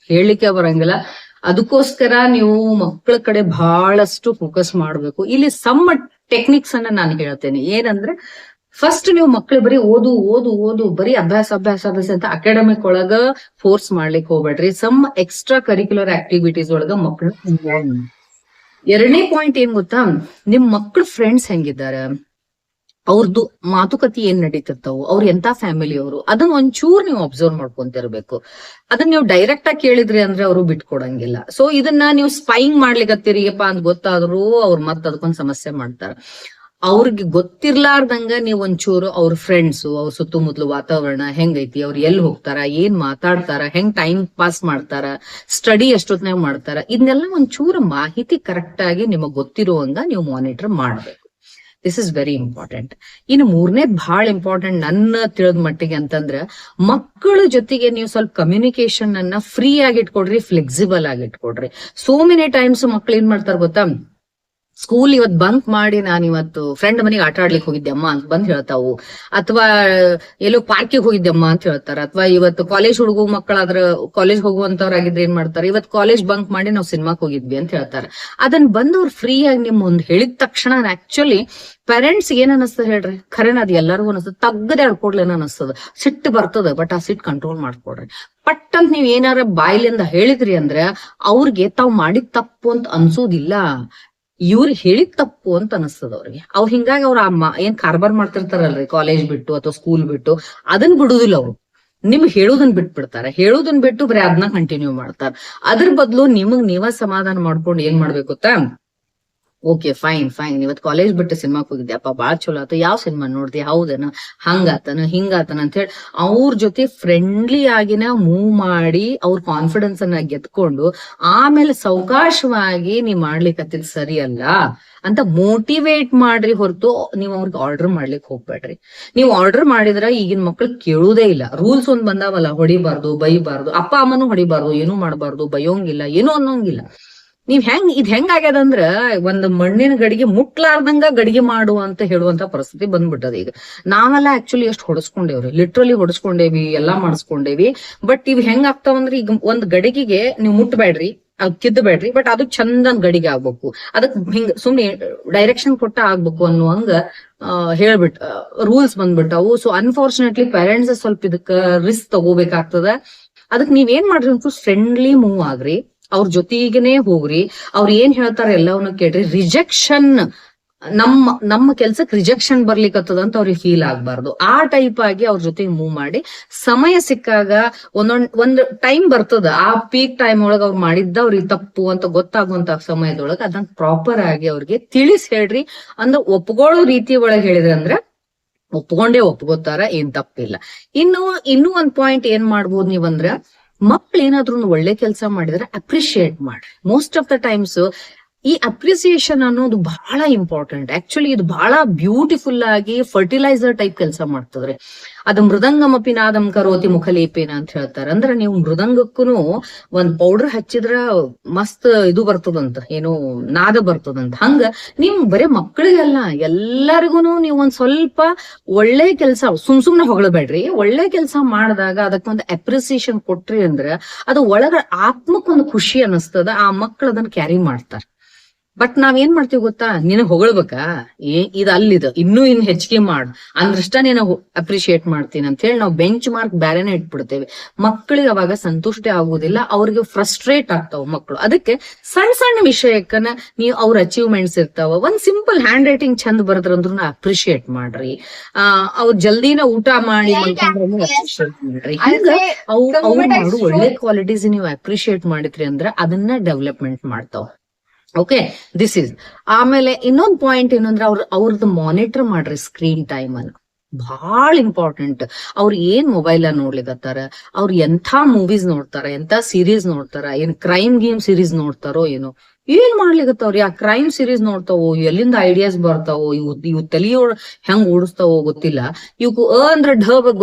ಹೇಳಿಕೆ ಬರಂಗಿಲ್ಲ. ಅದಕ್ಕೋಸ್ಕರ ನೀವು ಮಕ್ಕಳ ಕಡೆ ಬಹಳಷ್ಟು ಫೋಕಸ್ ಮಾಡ್ಬೇಕು. ಇಲ್ಲಿ ಸಮ್ ಟೆಕ್ನಿಕ್ಸ್ ಅನ್ನ ನಾನು ಹೇಳ್ತೇನೆ. ಏನಂದ್ರೆ ಫಸ್ಟ್ ನೀವು ಮಕ್ಳು ಬರೀ ಓದು ಬರೀ ಅಭ್ಯಾಸ ಅಂತ ಅಕಾಡೆಮಿಕ್ ಒಳಗ ಫೋರ್ಸ್ ಮಾಡ್ಲಿಕ್ಕೆ ಹೋಗ್ಬೇಡ್ರಿ. ಸಮ್ ಎಕ್ಸ್ಟ್ರಾ ಕರಿಕ್ಯುಲರ್ ಆಕ್ಟಿವಿಟೀಸ್ ಒಳಗ ಮಕ್ಳು. ಎರಡನೇ ಪಾಯಿಂಟ್ ಏನ್ ಗೊತ್ತಾ, ನಿಮ್ ಮಕ್ಳು ಫ್ರೆಂಡ್ಸ್ ಹೆಂಗಿದ್ದಾರೆ, ಅವ್ರದ್ದು ಮಾತುಕತೆ ಏನ್ ನಡೀತಿರ್ತಾವು, ಅವ್ರ ಎಂತ ಫ್ಯಾಮಿಲಿಯವರು, ಅದನ್ನ ಒಂಚೂರ್ ನೀವು ಅಬ್ಸರ್ವ್ ಮಾಡ್ಕೊಂತಿರ್ಬೇಕು. ಅದನ್ನ ನೀವು ಡೈರೆಕ್ಟ್ ಆಗಿ ಕೇಳಿದ್ರಿ ಅಂದ್ರೆ ಅವರು ಬಿಟ್ಕೊಡಂಗಿಲ್ಲ. ಸೊ ಇದನ್ನ ನೀವು ಸ್ಪೈಯಿಂಗ್ ಮಾಡ್ಲಿಕ್ಕತ್ತೀರಿಯಪ್ಪ ಅಂತ ಗೊತ್ತಾದ್ರು ಅವ್ರು ಮತ್ ಅದಕ್ಕೊಂದ್ ಸಮಸ್ಯೆ ಮಾಡ್ತಾರ. ಅವ್ರಿಗೆ ಗೊತ್ತಿರ್ಲಾರ್ದಂಗ ನೀವ್ ಒಂಚೂರು ಅವ್ರ ಫ್ರೆಂಡ್ಸ್, ಅವ್ರ ಸುತ್ತಮುತ್ತಲು ವಾತಾವರಣ ಹೆಂಗೈತಿ, ಅವ್ರು ಎಲ್ಲಿ ಹೋಗ್ತಾರ, ಏನ್ ಮಾತಾಡ್ತಾರ, ಹೆಂಗ್ ಟೈಮ್ ಪಾಸ್ ಮಾಡ್ತಾರ, ಸ್ಟಡಿ ಎಷ್ಟೊತ್ನಾಗ ಮಾಡ್ತಾರ, ಇದನ್ನೆಲ್ಲ ಒಂಚೂರು ಮಾಹಿತಿ ಕರೆಕ್ಟ್ ಆಗಿ ನಿಮಗ್ ಗೊತ್ತಿರುವಂಗ ನೀವು ಮಾನಿಟರ್ ಮಾಡ್ಬೇಕು. This is very important. ಇನ್ನು ಮೂರನೇದ್ ಬಹಳ ಇಂಪಾರ್ಟೆಂಟ್ ನನ್ನ ತಿಳಿದ ಮಟ್ಟಿಗೆ ಅಂತಂದ್ರ, ಮಕ್ಕಳ ಜೊತೆಗೆ ನೀವು ಸ್ವಲ್ಪ ಕಮ್ಯುನಿಕೇಶನ್ ಅನ್ನ ಫ್ರೀ ಆಗಿ ಇಟ್ಕೊಡ್ರಿ, ಫ್ಲೆಕ್ಸಿಬಲ್ ಆಗಿ ಇಟ್ಕೊಡ್ರಿ. ಸೋ ಮೆನಿ ಟೈಮ್ಸ್ ಮಕ್ಳು ಏನ್ ಮಾಡ್ತಾರ ಗೊತ್ತಾ, ಸ್ಕೂಲ್ ಇವತ್ ಬಂಕ್ ಮಾಡಿ ನಾನು ಇವತ್ತು ಫ್ರೆಂಡ್ ಮನೆಗೆ ಆಟ ಆಡ್ಲಿಕ್ಕೆ ಹೋಗಿದ್ದೆ ಅಮ್ಮ ಅಂತ ಬಂದ್ ಹೇಳ್ತಾವು, ಅಥವಾ ಎಲ್ಲೋ ಪಾರ್ಕಿಗೆ ಹೋಗಿದ್ದೆ ಅಮ್ಮ ಅಂತ ಹೇಳ್ತಾರ, ಅಥವಾ ಇವತ್ತು ಕಾಲೇಜ್ ಹುಡುಗ ಮಕ್ಕಳಾದ್ರ ಕಾಲೇಜ್ ಹೋಗುವಂತವ್ರಾಗಿದ್ರೆ ಏನ್ ಮಾಡ್ತಾರೆ, ಇವತ್ತು ಕಾಲೇಜ್ ಬಂಕ್ ಮಾಡಿ ನಾವು ಸಿನಿಮಾಕ್ ಹೋಗಿದ್ವಿ ಅಂತ ಹೇಳ್ತಾರೆ. ಅದನ್ನ ಬಂದವ್ರು ಫ್ರೀ ಆಗಿ ನಿಮ್ ಮುಂದ್ ಹೇಳಿದ ತಕ್ಷಣ ಆಕ್ಚುಲಿ ಪೇರೆಂಟ್ಸ್ ಏನ್ ಅನಸ್ತದ ಹೇಳ್ರಿ, ಖರೇನ ಅದ್ ಎಲ್ಲರಿಗೂ ಅನಸ್ತದ, ತಗ್ಗದೆ ಆಡ್ಕೊಡ್ಲೇನ ಅನಸ್ತದ, ಸಿಟ್ಟು ಬರ್ತದ, ಬಟ್ ಆ ಸಿಟ್ಟು ಕಂಟ್ರೋಲ್ ಮಾಡ್ಕೊಡ್ರಿ. ಪಟ್ ಅಂತ ನೀವ್ ಏನಾರ ಬಾಯ್ಲಿಂದ ಹೇಳಿದ್ರಿ ಅಂದ್ರೆ ಅವ್ರಿಗೆ ತಾವ್ ಮಾಡಿದ ತಪ್ಪು ಅಂತ ಅನ್ಸೋದಿಲ್ಲ, ಇವ್ರು ಹೇಳಿದ ತಪ್ಪು ಅಂತ ಅನಿಸ್ತದ ಅವ್ರಿಗೆ. ಅವ್ರು ಹಿಂಗಾಗಿ ಅವ್ರ ಅಮ್ಮ ಏನ್ ಕಾರ್ಬಾರ್ ಮಾಡ್ತಿರ್ತಾರಲ್ರಿ ಕಾಲೇಜ್ ಬಿಟ್ಟು ಅಥವಾ ಸ್ಕೂಲ್ ಬಿಟ್ಟು, ಅದನ್ ಬಿಡುದಿಲ್ಲ ಅವ್ರು, ನಿಮ್ಗ್ ಹೇಳೋದನ್ ಬಿಟ್ಬಿಡ್ತಾರೆ, ಹೇಳೋದನ್ ಬಿಟ್ಟು ಬರೀ ಅದನ್ನ ಕಂಟಿನ್ಯೂ ಮಾಡ್ತಾರ. ಅದ್ರ ಬದಲು ನಿಮಗ್ ನೀವ ಸಮಾಧಾನ ಮಾಡ್ಕೊಂಡು ಏನ್ ಮಾಡ್ಬೇಕು ಗೊತ್ತಾ, ಓಕೆ ಫೈನ್ ಇವತ್ ಕಾಲೇಜ್ ಬಿಟ್ಟು ಸಿನಿಮಾಕ್ ಹೋಗಿದ್ದೆ ಅಪ್ಪ, ಬಾಳ್ ಚಲೋ ಆತ, ಯಾವ ಸಿನಿಮಾ ನೋಡ್ದಿ, ಹೌದನ, ಹಂಗಾತನ ಹಿಂಗಾತನ ಅಂತ ಹೇಳಿ ಅವ್ರ ಜೊತೆ ಫ್ರೆಂಡ್ಲಿ ಆಗಿನ ಮೂವ್ ಮಾಡಿ ಅವ್ರ ಕಾನ್ಫಿಡೆನ್ಸ್ ಅನ್ನ ಗೆದ್ಕೊಂಡು ಆಮೇಲೆ ಸಾವಕಾಶವಾಗಿ ನೀವ್ ಮಾಡ್ಲಿಕ್ಕತ್ತಿದ್ ಸರಿ ಅಲ್ಲ ಅಂತ ಮೋಟಿವೇಟ್ ಮಾಡ್ರಿ ಹೊರತು ನೀವ್ ಅವ್ರಿಗೆ ಆರ್ಡರ್ ಮಾಡ್ಲಿಕ್ಕೆ ಹೋಗ್ಬೇಡ್ರಿ. ನೀವ್ ಆರ್ಡರ್ ಮಾಡಿದ್ರ ಈಗಿನ ಮಕ್ಳು ಕೇಳುವುದೇ ಇಲ್ಲ. ರೂಲ್ಸ್ ಒಂದ್ ಬಂದಾವಲ್ಲ, ಹೊಡಿಬಾರ್ದು, ಬೈಬಾರ್ದು, ಅಪ್ಪ ಅಮ್ಮನೂ ಹೊಡಿಬಾರ್ದು, ಏನೂ ಮಾಡಬಾರ್ದು, ಬೈಯೋಂಗಿಲ್ಲ, ಏನೂ ಅನ್ನೋಂಗಿಲ್ಲ. ನೀವ್ ಹೆಂಗಾಗ್ಯದಂದ್ರ ಒಂದ್ ಮಣ್ಣಿನ ಗಡಿಗೆ ಮುಟ್ಲಾರ್ದಂಗ ಗಡಿಗೆ ಮಾಡು ಅಂತ ಹೇಳುವಂತ ಪರಿಸ್ಥಿತಿ ಬಂದ್ಬಿಟ್ಟದ ಈಗ. ನಾವೆಲ್ಲ ಆಕ್ಚುಲಿ ಎಷ್ಟು ಹೊಡಸ್ಕೊಂಡೇವ್ರಿ, ಲಿಟ್ರಲಿ ಹೊಡಸ್ಕೊಂಡೇವಿ, ಎಲ್ಲಾ ಮಾಡಿಸ್ಕೊಂಡೇವಿ. ಬಟ್ ಇವ್ ಹೆಂಗ್ ಆಗ್ತಾವಂದ್ರೆ, ಈಗ ಒಂದ್ ಗಡಿಗೆಗೆ ನೀವು ಮುಟ್ಬೇಡ್ರಿ, ಅದ್ ಕಿದ್ದಬೇಡ್ರಿ, ಬಟ್ ಅದು ಚಂದನ್ ಗಡಿಗೆ ಆಗ್ಬೇಕು, ಅದಕ್ ಹಿಂಗ್ ಸುಮ್ನೆ ಡೈರೆಕ್ಷನ್ ಕೊಟ್ಟ ಆಗ್ಬೇಕು ಅನ್ನುವಂಗ ಹೇಳ್ಬಿಟ್ ರೂಲ್ಸ್ ಬಂದ್ಬಿಟ್ಟವು. ಸೊ ಅನ್ಫಾರ್ಚುನೇಟ್ಲಿ ಪೇರೆಂಟ್ಸ್ ಸ್ವಲ್ಪ ಇದಕ್ಕ ರಿಸ್ಕ್ ತಗೋಬೇಕಾಗ್ತದ. ಅದಕ್ ನೀವ್ ಏನ್ ಮಾಡ್ರಿ, ಒಂಚೂರು ಫ್ರೆಂಡ್ಲಿ ಮೂವ್ ಆಗ್ರಿ, ಅವ್ರ ಜೊತೆಗೇನೆ ಹೋಗ್ರಿ, ಅವ್ರ ಏನ್ ಹೇಳ್ತಾರ ಎಲ್ಲವನ್ನ ಕೇಳ್ರಿ. ರಿಜೆಕ್ಷನ್ ನಮ್ಮ ಕೆಲ್ಸಕ್ ರಿಜೆಕ್ಷನ್ ಬರ್ಲಿಕ್ಕತ್ತದ ಅಂತ ಅವ್ರಿಗೆ ಫೀಲ್ ಆಗ್ಬಾರ್ದು. ಆ ಟೈಪ್ ಆಗಿ ಅವ್ರ ಜೊತೆಗೆ ಮೂವ್ ಮಾಡಿ, ಸಮಯ ಸಿಕ್ಕಾಗ ಒಂದ್ ಟೈಮ್ ಬರ್ತದ, ಆ ಪೀಕ್ ಟೈಮ್ ಒಳಗ ಅವ್ರು ಮಾಡಿದ್ದ ಅವ್ರಿಗೆ ತಪ್ಪು ಅಂತ ಗೊತ್ತಾಗುವಂತ ಸಮಯದೊಳಗ ಅದನ್ನ ಪ್ರಾಪರ್ ಆಗಿ ಅವ್ರಿಗೆ ತಿಳಿಸಿ ಹೇಳ್ರಿ. ಅಂದ್ರೆ ಒಪ್ಕೊಳ್ಳೋ ರೀತಿ ಒಳಗೆ ಹೇಳಿದ್ರೆ ಅಂದ್ರೆ ಒಪ್ಕೋತಾರ, ಏನ್ ತಪ್ಪಿಲ್ಲ. ಇನ್ನೂ ಒಂದ್ ಪಾಯಿಂಟ್ ಏನ್ ಮಾಡ್ಬೋದು ನೀವಂದ್ರ, ಮಕ್ಳು ಏನಾದ್ರು ಒಂದು ಒಳ್ಳೆ ಕೆಲಸ ಮಾಡಿದ್ರೆ ಅಪ್ರಿಶಿಯೇಟ್ ಮಾಡ್ರಿ. ಮೋಸ್ಟ್ ಆಫ್ ದ ಟೈಮ್ಸ್ ಈ ಅಪ್ರಿಸಿಯೇಷನ್ ಅನ್ನೋದು ಬಹಳ ಇಂಪಾರ್ಟೆಂಟ್. ಆಕ್ಚುಲಿ ಇದು ಬಹಳ ಬ್ಯೂಟಿಫುಲ್ ಆಗಿ ಫರ್ಟಿಲೈಸರ್ ಟೈಪ್ ಕೆಲಸ ಮಾಡ್ತದ್ರಿ. ಅದು ಮೃದಂಗಮಪಿ ನಾದಂ ಕರೋತಿ ಮುಖಲೇಪೇನ ಅಂತ ಹೇಳ್ತಾರೆ. ಅಂದ್ರೆ ನೀವು ಮೃದಂಗಕ್ಕೂ ಒಂದ್ ಪೌಡರ್ ಹಚ್ಚಿದ್ರ ಮಸ್ತ್ ಇದು ಬರ್ತದಂತ, ಏನು ನಾದ ಬರ್ತದಂತ. ಹಂಗ ನೀವು ಬರೀ ಮಕ್ಕಳಿಗೆಲ್ಲ ಎಲ್ಲರಿಗೂ ನೀವು ಒಂದ್ ಸ್ವಲ್ಪ ಒಳ್ಳೆ ಕೆಲಸ ಸುಮ್ನೆ ಹೊಗಳಬೇಡ್ರಿ. ಒಳ್ಳೆ ಕೆಲಸ ಮಾಡಿದಾಗ ಅದಕ್ಕೊಂದು ಅಪ್ರಿಸಿಯೇಷನ್ ಕೊಟ್ರಿ ಅಂದ್ರೆ ಅದು ಒಳಗ ಆತ್ಮಕ್ಕೊಂದು ಖುಷಿ ಅನಿಸ್ತದ, ಆ ಮಕ್ಕಳು ಅದನ್ನ ಕ್ಯಾರಿ ಮಾಡ್ತಾರ. ಬಟ್ ನಾವ್ ಏನ್ ಮಾಡ್ತೀವಿ ಗೊತ್ತಾ, ನಿನಗ್ ಹೊಗಳ್ಬೇಕಾ, ಇದು ಅಲ್ಲಿದ ಇನ್ನೂ ಹೆಚ್ಚಿಗೆ ಮಾಡ್ ಅಂದ್ರಷ್ಟ ನೀನು ಅಪ್ರಿಶಿಯೇಟ್ ಮಾಡ್ತೀನಿ ಅಂತ ಹೇಳಿ ನಾವು ಬೆಂಚ್ ಮಾರ್ಕ್ ಬ್ಯಾರೆನೆ ಇಟ್ಬಿಡ್ತೇವೆ. ಮಕ್ಕಳಿಗೆ ಅವಾಗ ಸಂತುಷ್ಟಿ ಆಗುದಿಲ್ಲ, ಅವ್ರಿಗೆ ಫ್ರಸ್ಟ್ರೇಟ್ ಆಗ್ತಾವ ಮಕ್ಕಳು. ಅದಕ್ಕೆ ಸಣ್ಣ ಸಣ್ಣ ವಿಷಯಕ್ಕನ ನೀವು ಅವ್ರ ಅಚೀವ್ಮೆಂಟ್ಸ್ ಇರ್ತಾವ, ಒಂದ್ ಸಿಂಪಲ್ ಹ್ಯಾಂಡ್ ರೈಟಿಂಗ್ ಚಂದ ಬರದ್ರಂದ್ರೂ ಅಪ್ರಿಶಿಯೇಟ್ ಮಾಡ್ರಿ. ಅವ್ರ ಜಲ್ದಿನ ಊಟ ಮಾಡಿ ಅಪ್ರಿಶಿಯೇಟ್ ಮಾಡ್ರಿ. ಹಂಗ ಅವ್ರು ಮಾಡು ಒಳ್ಳೆ ಕ್ವಾಲಿಟೀಸ್ ನೀವು ಅಪ್ರಿಶಿಯೇಟ್ ಮಾಡಿದ್ರಿ ಅಂದ್ರೆ ಅದನ್ನ ಡೆವಲಪ್ಮೆಂಟ್ ಮಾಡ್ತಾವ. Okay, this is. ಆಮೇಲೆ ಇನ್ನೊಂದ್ ಪಾಯಿಂಟ್ ಏನಂದ್ರೆ ಅವ್ರದ್ದು ಮಾನಿಟರ್ ಮಾಡ್ರಿ ಸ್ಕ್ರೀನ್ ಟೈಮ್ ಅನ್ನ, ಬಹಳ ಇಂಪಾರ್ಟೆಂಟ್. ಅವ್ರು ಏನ್ ಮೊಬೈಲ್ ನೋಡ್ಲಿಕತ್ತಾರ, ಅವ್ರು ಎಂಥ ಮೂವೀಸ್ ನೋಡ್ತಾರ, ಎಂಥ ಸೀರೀಸ್ ನೋಡ್ತಾರ, ಏನ್ ಕ್ರೈಮ್ ಗೇಮ್ ಸೀರೀಸ್ ನೋಡ್ತಾರೋ ಏನೋ, ಏನ್ ಮಾಡ್ಲಿಕತ್ತವ್ರಿ. ಆ ಕ್ರೈಮ್ ಸೀರೀಸ್ ನೋಡ್ತಾವೋ, ಎಲ್ಲಿಂದ ಐಡಿಯಾಸ್ ಬರ್ತಾವೋ, ಇವು ತಲಿಯೊಳ ಹೆಂಗ್ ಓಡಿಸ್ತಾವೋ ಗೊತ್ತಿಲ್ಲ. ಇವಕ್ಕೂ ಅಂದ್ರೆ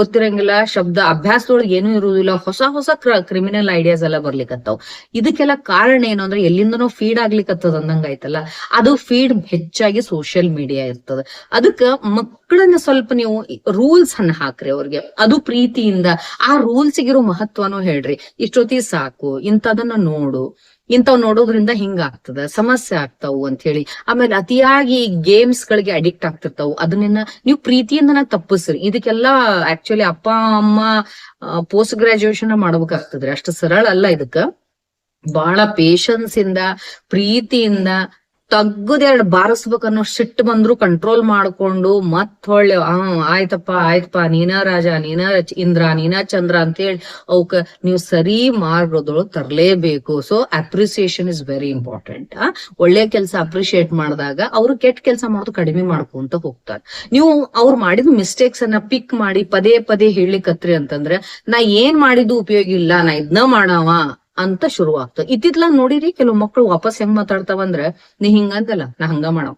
ಗೊತ್ತಿರಂಗಿಲ್ಲ, ಶಬ್ದ ಅಭ್ಯಾಸದೊಳಗೆ ಏನೂ ಇರುವುದಿಲ್ಲ, ಹೊಸ ಕ್ರಿಮಿನಲ್ ಐಡಿಯಾಸ್ ಎಲ್ಲ ಬರ್ಲಿಕತ್ತಾವ. ಇದಕ್ಕೆಲ್ಲ ಕಾರಣ ಏನು ಅಂದ್ರೆ ಎಲ್ಲಿಂದನೋ ಫೀಡ್ ಆಗ್ಲಿಕತ್ತದ ಅಂದಂಗ ಆಯ್ತಲ್ಲ. ಅದು ಫೀಡ್ ಹೆಚ್ಚಾಗಿ ಸೋಷಿಯಲ್ ಮೀಡಿಯಾ ಇರ್ತದ. ಅದಕ್ಕ ಮಕ್ಕಳನ್ನ ಸ್ವಲ್ಪ ನೀವು ರೂಲ್ಸ್ ಅನ್ನ ಹಾಕ್ರಿ ಅವ್ರಿಗೆ, ಅದು ಪ್ರೀತಿಯಿಂದ. ಆ ರೂಲ್ಸ್ ಇರೋ ಮಹತ್ವನೂ ಹೇಳ್ರಿ, ಇಷ್ಟೊತ್ತಿ ಸಾಕು, ಇಂಥದನ್ನ ನೋಡು, ಇಂಥವ್ ನೋಡೋದ್ರಿಂದ ಹಿಂಗ ಆಗ್ತದ, ಸಮಸ್ಯೆ ಆಗ್ತಾವು ಅಂತ ಹೇಳಿ. ಆಮೇಲೆ ಅತಿಯಾಗಿ ಗೇಮ್ಸ್ ಗಳಿಗೆ ಅಡಿಕ್ಟ್ ಆಗ್ತಿರ್ತಾವು, ಅದನ್ನ ನೀವು ಪ್ರೀತಿಯಿಂದ ತಪ್ಪಿಸ್ರಿ. ಇದಕ್ಕೆಲ್ಲ ಆಕ್ಚುಲಿ ಅಪ್ಪ ಅಮ್ಮ ಪೋಸ್ಟ್ ಗ್ರಾಜುಯೇಷನ್ ಮಾಡ್ಬೇಕಾಗ್ತದ್ರಿ, ಅಷ್ಟು ಸರಳ ಅಲ್ಲ. ಇದಕ್ಕ ಬಹಳ ಪೇಶನ್ಸ್ ಇಂದ, ಪ್ರೀತಿಯಿಂದ ತಗ್ಗದ್ ಬಾರಿಸ್ಬೇಕನ್ನೋ ಸಿಟ್ಟು ಬಂದ್ರು ಕಂಟ್ರೋಲ್ ಮಾಡ್ಕೊಂಡು ಮತ್ ಹೊಳ್ಳಿ ಆಯ್ತಪ್ಪ ನೀನ ರಾಜ, ನೀನ ಇಂದ್ರ, ನೀನ ಚಂದ್ರ ಅಂತ ಹೇಳಿ ಅವಕ್ಕ ನೀವು ಸರಿ ಮಾರ್ಗದೊಳಗೆ ತರಲೇಬೇಕು. So appreciation is very important. ಒಳ್ಳೆ ಕೆಲಸ ಅಪ್ರಿಶಿಯೇಟ್ ಮಾಡಿದಾಗ ಅವ್ರು ಕೆಟ್ಟ ಕೆಲಸ ಮಾಡೋದು ಕಡಿಮೆ ಮಾಡ್ಕೊಂತ ಹೋಗ್ತಾರೆ. ನೀವು ಅವ್ರು ಮಾಡಿದ ಮಿಸ್ಟೇಕ್ಸ್ ಅನ್ನ ಪಿಕ್ ಮಾಡಿ ಪದೇ ಪದೇ ಹೇಳಿಕತ್ರಿ ಅಂತಂದ್ರೆ ನಾ ಏನ್ ಮಾಡಿದ್ದು ಉಪಯೋಗ ಇಲ್ಲ, ನಾ ಇದನ್ನ ಮಾಡವ ಅಂತ ಶುರು ಆಗ್ತದೆ. ಇತ್ತಿತ್ಲಾಗ ನೋಡಿರಿ ಕೆಲವು ಮಕ್ಳು ವಾಪಸ್ ಹೆಂಗ್ ಮಾತಾಡ್ತಾವಂದ್ರ, ನೀ ಹಿಂಗಂದಲ್ಲ ನಾ ಹಂಗ ಮಾಡವ,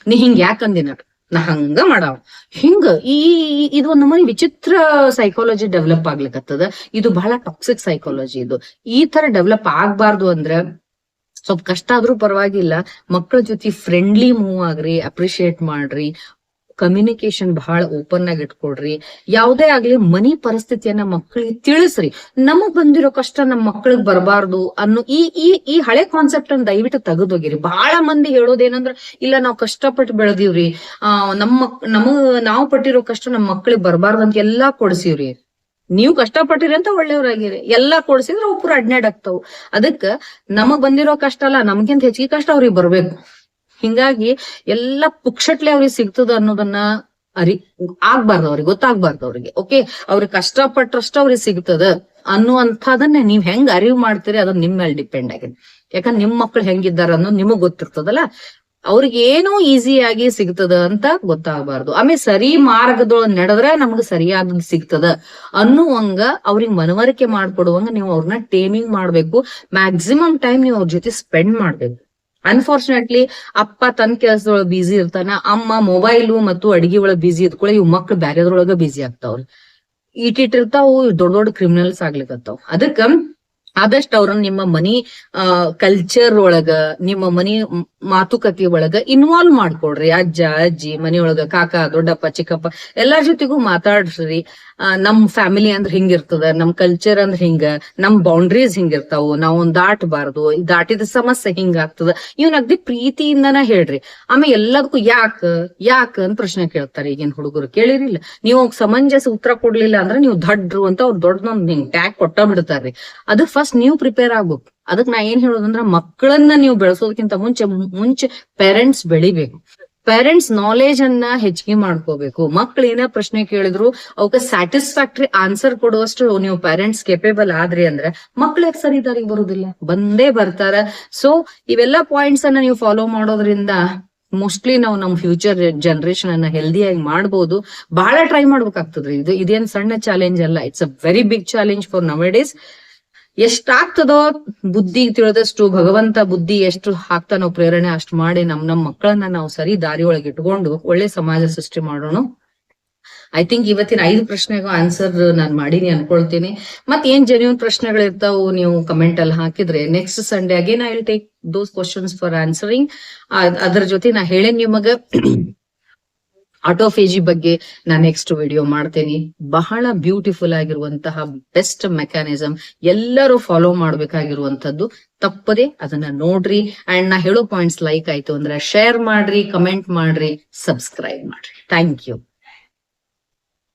ನೀ ಹಿಂಗ್ ಯಾಕಂದಿನ ನಾ ಹಂಗ ಮಾಡವ, ಹಿಂಗ ಇದು ಒಂದ್ ನಮೂನಿ ವಿಚಿತ್ರ ಸೈಕಾಲಜಿ ಡೆವಲಪ್ ಆಗ್ಲಿಕ್ಕತ್ತದ. ಇದು ಬಹಳ ಟಾಕ್ಸಿಕ್ ಸೈಕಾಲಜಿ. ಇದು ಈ ತರ ಡೆವಲಪ್ ಆಗ್ಬಾರ್ದು ಅಂದ್ರೆ ಸ್ವಲ್ಪ ಕಷ್ಟ ಆದ್ರೂ ಪರವಾಗಿಲ್ಲ, ಮಕ್ಕಳ ಜೊತೆ ಫ್ರೆಂಡ್ಲಿ ಮೂವ್ ಆಗ್ರಿ, ಅಪ್ರಿಶಿಯೇಟ್ ಮಾಡ್ರಿ, ಕಮ್ಯುನಿಕೇಶನ್ ಬಹಳ ಓಪನ್ ಆಗಿ ಇಟ್ಕೊಡ್ರಿ. ಯಾವುದೇ ಆಗ್ಲಿ ಮನಿ ಪರಿಸ್ಥಿತಿಯನ್ನ ಮಕ್ಕಳಿಗೆ ತಿಳಿಸ್ರಿ. ನಮಗ್ ಬಂದಿರೋ ಕಷ್ಟ ನಮ್ ಮಕ್ಕಳಿಗೆ ಬರಬಾರ್ದು ಅನ್ನೋ ಈ ಹಳೆ ಕಾನ್ಸೆಪ್ಟ್ ಅನ್ನ ದಯವಿಟ್ಟು ತೆಗೆದೋಗಿರಿ. ಬಹಳ ಮಂದಿ ಹೇಳೋದೇನಂದ್ರ, ಇಲ್ಲ ನಾವ್ ಕಷ್ಟಪಟ್ಟು ಬೆಳೆದಿವ್ರಿ, ನಾವು ಪಟ್ಟಿರೋ ಕಷ್ಟ ನಮ್ ಮಕ್ಕಳಿಗೆ ಬರಬಾರ್ದು ಅಂತ ಎಲ್ಲಾ ಕೊಡ್ಸಿವ್ರಿ. ನೀವು ಕಷ್ಟಪಟ್ಟಿರಿ ಅಂತ ಒಳ್ಳೆಯವ್ರಾಗಿರಿ, ಎಲ್ಲಾ ಕೊಡ್ಸಿದ್ರೆ ಅವು ಪೂರ ಅಡ್ನಾಡಾಗ್ತಾವ. ಅದಕ್ಕ ನಮಗ್ ಬಂದಿರೋ ಕಷ್ಟ ಅಲ್ಲ, ನಮ್ಗಿಂತ ಹೆಚ್ಚಿಗೆ ಕಷ್ಟ ಅವ್ರಿಗೆ ಬರ್ಬೇಕು. ಹಿಂಗಾಗಿ ಎಲ್ಲಾ ಪುಕ್ಷಟ್ಲೆ ಅವ್ರಿಗೆ ಸಿಗ್ತದ ಅನ್ನೋದನ್ನ ಆಗ್ಬಾರ್ದು, ಅವ್ರಿಗೆ ಗೊತ್ತಾಗ್ಬಾರ್ದು. ಅವ್ರಿಗೆ ಓಕೆ, ಅವ್ರಿಗೆ ಕಷ್ಟಪಟ್ಟಷ್ಟ ಅವ್ರಿಗೆ ಸಿಗ್ತದ ಅನ್ನುವಂಥದನ್ನ ನೀವ್ ಹೆಂಗ್ ಅರಿವು ಮಾಡ್ತೀರಿ ಅದನ್ನ ನಿಮ್ ಮೇಲೆ ಡಿಪೆಂಡ್ ಆಗಿದೆ. ಯಾಕಂದ್ರೆ ನಿಮ್ ಮಕ್ಳು ಹೆಂಗಿದ್ದಾರ ಅನ್ನೋದು ನಿಮಗ್ ಗೊತ್ತಿರ್ತದಲ್ಲ. ಅವ್ರಿಗೆ ಏನೋ ಈಸಿಯಾಗಿ ಸಿಗ್ತದ ಅಂತ ಗೊತ್ತಾಗಬಾರ್ದು. ಆಮೇಲೆ ಸರಿ ಮಾರ್ಗದೊಳಗೆ ನಡೆದ್ರೆ ನಮ್ಗೆ ಸರಿಯಾದ ಸಿಗ್ತದ ಅನ್ನುವಂಗ ಅವ್ರಿಗೆ ಮನವರಿಕೆ ಮಾಡ್ಕೊಡುವಂಗ ನೀವು ಅವ್ರನ್ನ ಟೇಮಿಂಗ್ ಮಾಡ್ಬೇಕು. ಮ್ಯಾಕ್ಸಿಮಮ್ ಟೈಮ್ ನೀವು ಅವ್ರ ಜೊತೆ ಸ್ಪೆಂಡ್ ಮಾಡ್ಬೇಕು. ಅನ್ಫಾರ್ಚುನೇಟ್ಲಿ ಅಪ್ಪ ತನ್ನ ಕೆಲಸದೊಳಗೆ ಬಿಸಿ ಇರ್ತಾನ, ಅಮ್ಮ ಮೊಬೈಲು ಮತ್ತು ಅಡಿಗೆ ಒಳಗೆ ಬಿಸಿ ಇದ್ಕೊಳ್ಳಿ, ಇವ್ ಮಕ್ಳು ಬ್ಯಾರೆದ್ರೊಳಗ ಬಿಸಿ ಆಗ್ತಾವ್ರಿ. ಇಟ್ಟಿರ್ತಾವು ದೊಡ್ಡ ದೊಡ್ಡ ಕ್ರಿಮಿನಲ್ಸ್ ಆಗ್ಲಿಕ್ಕತ್ತಾವ. ಅದಕ್ಕ ಆದಷ್ಟು ಅವ್ರನ್ನ ನಿಮ್ಮ ಮನಿ ಕಲ್ಚರ್ ಒಳಗ, ನಿಮ್ಮ ಮನಿ ಮಾತುಕತೆ ಒಳಗ ಇನ್ವಾಲ್ವ್ ಮಾಡ್ಕೊಡ್ರಿ. ಅಜ್ಜ ಅಜ್ಜಿ ಮನಿಯೊಳಗ ಕಾಕ ದೊಡ್ಡಪ್ಪ ಚಿಕ್ಕಪ್ಪ ಎಲ್ಲಾರ ಜೊತೆಗೂ ಮಾತಾಡ್ಸ್ರಿ. ನಮ್ ಫ್ಯಾಮಿಲಿ ಅಂದ್ರ ಹಿಂಗಿರ್ತದ, ನಮ್ ಕಲ್ಚರ್ ಅಂದ್ರ ಹಿಂಗ, ನಮ್ ಬೌಂಡ್ರೀಸ್ ಹಿಂಗಿರ್ತಾವು, ನಾವ್ ದಾಟಬಾರ್ದು, ದಾಟಿದ ಸಮಸ್ಯೆ ಹಿಂಗಾಗ್ತದ. ಇವ್ನ ಅಗ್ದಿ ಪ್ರೀತಿಯಿಂದನ ಹೇಳ್ರಿ. ಆಮೇಲೆ ಎಲ್ಲದಕ್ಕೂ ಯಾಕ ಅಂತ ಪ್ರಶ್ನೆ ಕೇಳ್ತಾರೆ ಈಗಿನ ಹುಡುಗರು. ಕೇಳಿರಿಲ್ಲ, ನೀವು ಸಮಂಜಸ ಉತ್ತರ ಕೊಡ್ಲಿಲ್ಲ ಅಂದ್ರೆ ನೀವು ದಡ್ರು ಅಂತ ಅವ್ರು ದೊಡ್ಡದೊಂದ್ ಹಿಂಗ್ ಟ್ಯಾಗ್ ಕೊಟ್ಟ ಬಿಡ್ತಾರ್ರಿ. ಅದು ಫಸ್ಟ್ ನೀವು ಪ್ರಿಪೇರ್ ಆಗ್ಬೇಕು. ಅದಕ್ ನಾ ಏನ್ ಹೇಳೋದಂದ್ರ, ಮಕ್ಕಳನ್ನ ನೀವು ಬೆಳೆಸೋದಕ್ಕಿಂತ ಮುಂಚೆ ಪೇರೆಂಟ್ಸ್ ಬೆಳಿಬೇಕು. ಪೇರೆಂಟ್ಸ್ ನಾಲೆಜ್ ಅನ್ನ ಹೆಚ್ಚಿಗೆ ಮಾಡ್ಕೋಬೇಕು. ಮಕ್ಳು ಏನ ಪ್ರಶ್ನೆ ಕೇಳಿದ್ರು ಅವಕ್ಕೆ ಸ್ಯಾಟಿಸ್ಫ್ಯಾಕ್ಟರಿ ಆನ್ಸರ್ ಕೊಡುವಷ್ಟು ನೀವು ಪೇರೆಂಟ್ಸ್ ಕೇಪೇಬಲ್ ಆದ್ರಿ ಅಂದ್ರೆ ಮಕ್ಳು ಯಾಕೆ ಸರಿ ದಾರಿಗೆ ಬರುದಿಲ್ಲ, ಬಂದೇ ಬರ್ತಾರ. ಸೊ ಇವೆಲ್ಲಾ ಪಾಯಿಂಟ್ಸ್ ಅನ್ನ ನೀವು ಫಾಲೋ ಮಾಡೋದ್ರಿಂದ ಮೋಸ್ಟ್ಲಿ ನಾವು ನಮ್ ಫ್ಯೂಚರ್ ಜನರೇಷನ್ ಅನ್ನ ಹೆಲ್ದಿಯಾಗಿ ಮಾಡ್ಬೋದು. ಬಹಳ ಟ್ರೈ ಮಾಡ್ಬೇಕಾಗ್ತದ್ರಿ. ಇದೇನ್ ಸಣ್ಣ ಚಾಲೆಂಜ್ ಅಲ್ಲ, it's a very big challenge for nowadays. ಎಷ್ಟಾಗ್ತದೋ ಬುದ್ಧಿ ತಿಳಿದಷ್ಟು ಭಗವಂತ ಬುದ್ಧಿ ಎಷ್ಟು ಹಾಕ್ತಾನೋ ಪ್ರೇರಣೆ ಅಷ್ಟು ಮಾಡಿ ನಮ್ ಮಕ್ಕಳನ್ನ ನಾವು ಸರಿ ದಾರಿ ಒಳಗೆ ಇಟ್ಕೊಂಡು ಒಳ್ಳೆ ಸಮಾಜ ಸೃಷ್ಟಿ ಮಾಡೋಣ. ಐ ಥಿಂಕ್ ಇವತ್ತಿನ 5 ಪ್ರಶ್ನೆಗೂ ಆನ್ಸರ್ ನಾನ್ ಮಾಡೀನಿ ಅನ್ಕೊಳ್ತೀನಿ. ಮತ್ ಏನ್ ಜೆನ್ಯೂನ್ ಪ್ರಶ್ನೆಗಳಿರ್ತಾವು ನೀವು ಕಮೆಂಟ್ ಅಲ್ಲಿ ಹಾಕಿದ್ರೆ next Sunday again I will take those questions for answering. ಅದ್ರ ಜೊತೆ ನಾ ಹೇಳೇನ್ ನಿಮಗ ಆಟೋಫೇಜಿ ಬಗ್ಗೆ ನಾನು ನೆಕ್ಸ್ಟ್ ವಿಡಿಯೋ ಮಾಡ್ತೇನೆ. ಬಹಳ ಬ್ಯೂಟಿಫುಲ್ ಆಗಿರುವಂತಹ ಬೆಸ್ಟ್ ಮೆಕ್ಯಾನಿಸಮ್, ಎಲ್ಲರೂ ಫಾಲೋ ಮಾಡ್ಬೇಕಾಗಿರುವಂತದ್ದು. ತಪ್ಪದೆ ಅದನ್ನ ನೋಡ್ರಿ. ಅಂಡ್ ನಾ ಹೇಳೋ ಪಾಯಿಂಟ್ಸ್ ಲೈಕ್ ಆಯ್ತು ಅಂದ್ರೆ ಶೇರ್ ಮಾಡ್ರಿ, ಕಮೆಂಟ್ ಮಾಡ್ರಿ, ಸಬ್ಸ್ಕ್ರೈಬ್ ಮಾಡ್ರಿ. Thank you.